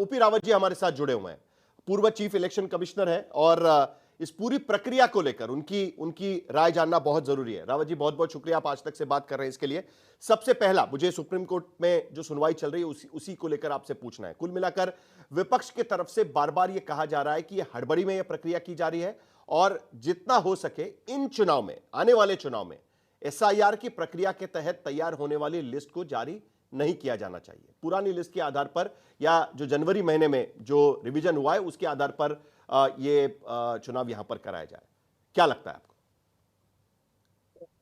OP Rawat ji हमारे साथ जुड़े हुए हैं, पूर्व चीफ इलेक्शन कमिश्नर है और इस पूरी प्रक्रिया को लेकर उनकी उनकी राय जानना बहुत जरूरी है। रावत जी, बहुत बहुत शुक्रिया, आप आज तक से बात कर रहे हैं इसके लिए। सबसे पहला मुझे सुप्रीम कोर्ट में जो सुनवाई चल रही है उसी को लेकर आपसे पूछना है। कुल मिलाकर विपक्ष की तरफ से बार बार यह कहा जा रहा है कि यह हड़बड़ी में यह प्रक्रिया की जा रही है और जितना हो सके इन चुनाव में, आने वाले चुनाव में एसआईआर की प्रक्रिया के तहत तैयार होने वाली लिस्ट को जारी नहीं किया जाना चाहिए। पुरानी लिस्ट के आधार पर या जो जनवरी महीने में जो रिवीजन हुआ है उसके आधार पर ये चुनाव यहां पर कराया जाए। क्या लगता है आपको?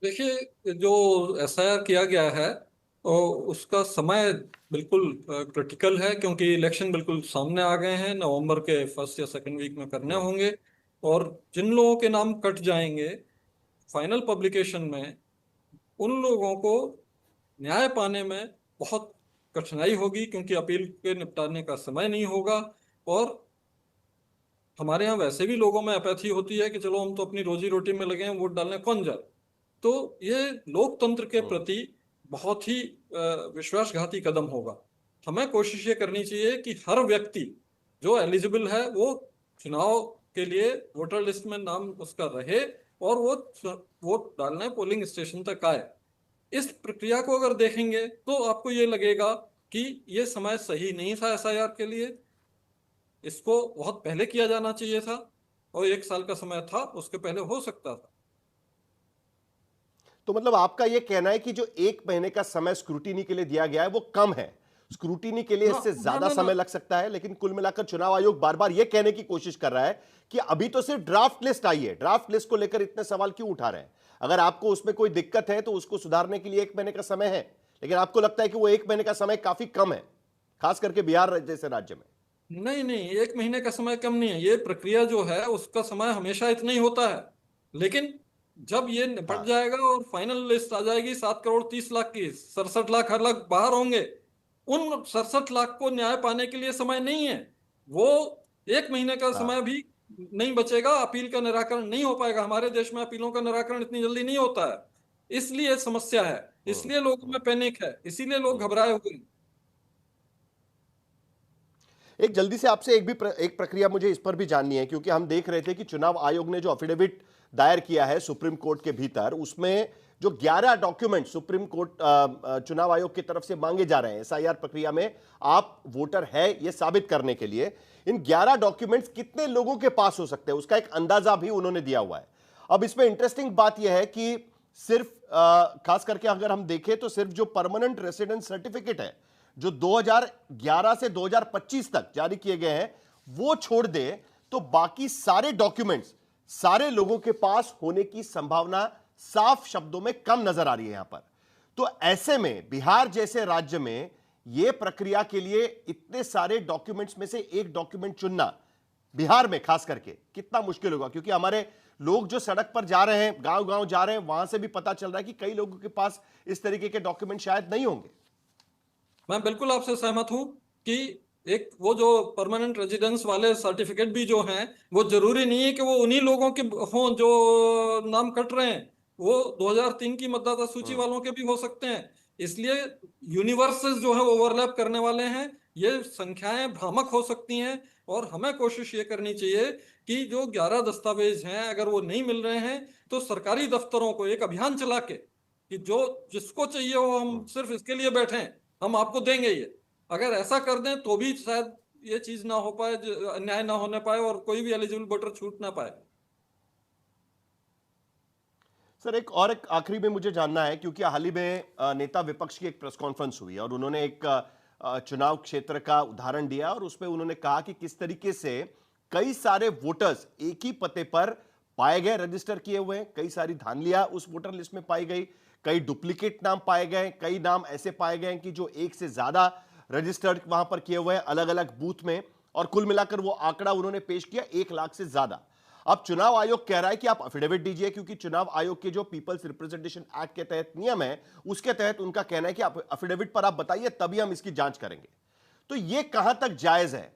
देखिए, जो एसआईआर किया गया है और उसका समय बिल्कुल क्रिटिकल है, क्योंकि इलेक्शन बिल्कुल सामने आ गए हैं। नवंबर के फर्स्ट या सेकंड वीक में करने होंगे और जिन लोगों के नाम कट जाएंगे फाइनल पब्लिकेशन में, उन लोगों को न्याय पाने में बहुत कठिनाई होगी, क्योंकि अपील के निपटाने का समय नहीं होगा। और हमारे यहाँ वैसे भी लोगों में अपैथी होती है कि चलो हम तो अपनी रोजी रोटी में लगे हैं, वोट डालने कौन जाए। तो ये लोकतंत्र के प्रति बहुत ही विश्वासघाती कदम होगा। हमें कोशिश ये करनी चाहिए कि हर व्यक्ति जो एलिजिबल है वो चुनाव के लिए वोटर लिस्ट में नाम उसका रहे और वो वोट डालने पोलिंग स्टेशन तक आए। इस प्रक्रिया को अगर देखेंगे तो आपको ये लगेगा कि ये समय सही नहीं था एसआईआर के लिए। इसको बहुत पहले किया जाना चाहिए था और 1 साल का समय था, उसके पहले हो सकता था। तो मतलब आपका यह कहना है कि जो 1 महीने का समय स्क्रूटिनी के लिए दिया गया है वो कम है, स्क्रूटिनी के लिए ना इससे ना ज्यादा ना ना समय लग सकता है। लेकिन कुल मिलाकर चुनाव आयोग बार बार यह कहने की कोशिश कर रहा है कि अभी तो सिर्फ ड्राफ्ट लिस्ट आई है, ड्राफ्ट लिस्ट को लेकर इतने सवाल क्यों उठा रहे हैं? अगर आपको उसमें कोई दिक्कत है तो उसको सुधारने के लिए 1 महीने का समय है, लेकिन आपको लगता है कि वो 1 महीने का समय काफी कम है, खास करके बिहार जैसे राज्य में। नहीं नहीं, 1 महीने का समय कम नहीं है। ये प्रक्रिया जो है उसका समय हमेशा इतना ही होता है, लेकिन जब ये निपट हाँ। जाएगा और फाइनल लिस्ट आ जाएगी 7 करोड़ 30 लाख की, 67 लाख हर लाख बाहर होंगे, उन 67 लाख को न्याय पाने के लिए समय नहीं है। वो 1 महीने का हाँ। समय भी नहीं बचेगा, अपील का निराकरण नहीं हो पाएगा। हमारे देश में अपीलों का निराकरण इतनी जल्दी नहीं होता है, इसलिए समस्या है, इसलिए लोगों में पैनिक है, इसीलिए लोग घबराए हुए हैं। एक जल्दी से आपसे एक प्रक्रिया मुझे इस पर भी जाननी है, क्योंकि हम देख रहे थे कि चुनाव आयोग ने जो अफिडेविट दायर किया है सुप्रीम कोर्ट के भीतर, उसमें जो 11 डॉक्यूमेंट सुप्रीम कोर्ट चुनाव आयोग की तरफ से मांगे जा रहे हैं एसआईआर प्रक्रिया में आप वोटर है यह साबित करने के लिए, इन 11 डॉक्यूमेंट्स कितने लोगों के पास हो सकते हैं उसका एक अंदाजा भी उन्होंने दिया हुआ है। अब इसमें इंटरेस्टिंग बात यह है कि सिर्फ खास करके अगर हम देखें तो सिर्फ जो परमानेंट रेसिडेंस सर्टिफिकेट है जो 2011 से 2025 तक जारी किए गए हैं वो छोड़ दे तो बाकी सारे डॉक्यूमेंट्स सारे लोगों के पास होने की संभावना साफ शब्दों में कम नजर आ रही है यहां पर। तो ऐसे में बिहार जैसे राज्य में यह प्रक्रिया के लिए इतने सारे डॉक्यूमेंट्स में से एक डॉक्यूमेंट चुनना बिहार में खास करके कितना मुश्किल होगा, क्योंकि हमारे लोग जो सड़क पर जा रहे हैं, गांव गांव जा रहे हैं, वहां से भी पता चल रहा है कि कई लोगों के पास इस तरीके के डॉक्यूमेंट शायद नहीं होंगे। मैं बिल्कुल आपसे सहमत हूं कि एक वो जो परमानेंट रेजिडेंस वाले सर्टिफिकेट भी जो हैं, वो जरूरी नहीं है कि वो उन्हीं लोगों के हों जो नाम कट रहे हैं। वो 2003 की मतदाता सूची वालों के भी हो सकते हैं। इसलिए यूनिवर्सेस जो है ओवरलैप करने वाले हैं, ये संख्याएं भ्रामक हो सकती हैं। और हमें कोशिश ये करनी चाहिए कि जो 11 दस्तावेज हैं अगर वो नहीं मिल रहे हैं तो सरकारी दफ्तरों को एक अभियान चला के कि जो जिसको चाहिए हो हम सिर्फ इसके लिए बैठे हैं, हम आपको देंगे ये। अगर ऐसा कर दें तो भी शायद ये चीज ना हो पाए, अन्याय ना होने पाए और कोई भी एलिजिबल वोटर छूट ना पाए। सर एक आखिरी में मुझे जानना है, क्योंकि हाल ही में नेता विपक्ष की एक प्रेस कॉन्फ्रेंस हुई और उन्होंने एक चुनाव क्षेत्र का उदाहरण दिया और उसमें उन्होंने कहा कि किस तरीके से कई सारे वोटर्स एक ही पते पर पाए गए, रजिस्टर किए हुए हैं, कई सारी धांधलियां उस वोटर लिस्ट में पाई गई, कई डुप्लीकेट नाम पाए गए, कई नाम ऐसे पाए गए कि जो एक से ज्यादा रजिस्टर्ड वहां पर किए हुए हैं अलग अलग बूथ में, और कुल मिलाकर वो आंकड़ा उन्होंने पेश किया 1 लाख से ज्यादा। अब चुनाव आयोग कह रहा है कि आप अफिडेविट दीजिए, क्योंकि चुनाव आयोग के जो पीपल्स रिप्रेजेंटेशन एक्ट के तहत नियम है उसके तहत उनका कहना है कि आप अफिडेविट पर आप बताइए तभी हम इसकी जांच करेंगे। तो यह कहां तक जायज है?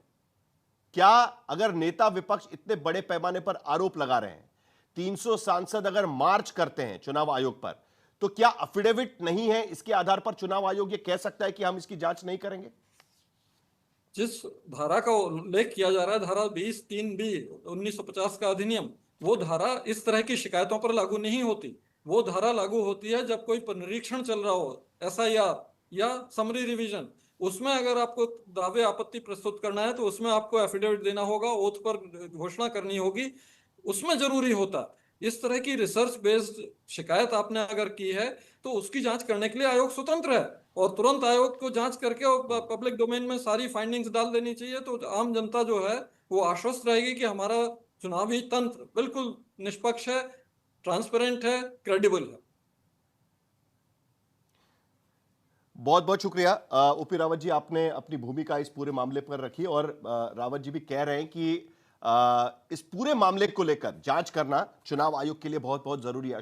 क्या अगर नेता विपक्ष इतने बड़े पैमाने पर आरोप लगा रहे हैं, 300 सांसद अगर मार्च करते हैं चुनाव आयोग पर, तो क्या अफिडेविट नहीं है इसके आधार पर चुनाव आयोग यह कह सकता है कि हम इसकी जांच नहीं करेंगे? जिस धारा का उल्लेख किया जा रहा है, धारा 20(3)(b) 1950 का अधिनियम, वो धारा इस तरह की शिकायतों पर लागू नहीं होती। वो धारा लागू होती है जब कोई निरीक्षण चल रहा हो, एसआईआर या समरी रिवीजन। उसमें अगर आपको दावे आपत्ति प्रस्तुत करना है तो उसमें आपको एफिडेविट देना होगा, ओथ पर घोषणा करनी होगी, उसमें जरूरी होता है। इस तरह की रिसर्च बेस्ड शिकायत आपने अगर की है तो उसकी जांच करने के लिए आयोग स्वतंत्र है, और तुरंत आयोग को जांच करके और पब्लिक डोमेन में सारी फाइंडिंग्स डाल देनी चाहिए। तो आम जनता जो है वो आश्वस्त रहेगी कि हमारा चुनावी तंत्र बिल्कुल निष्पक्ष है, ट्रांसपेरेंट है, क्रेडिबल है। बहुत बहुत शुक्रिया ओपी रावत जी, आपने अपनी भूमिका इस पूरे मामले पर रखी, और रावत जी भी कह रहे हैं कि इस पूरे मामले को लेकर जांच करना चुनाव आयोग के लिए बहुत बहुत जरूरी है।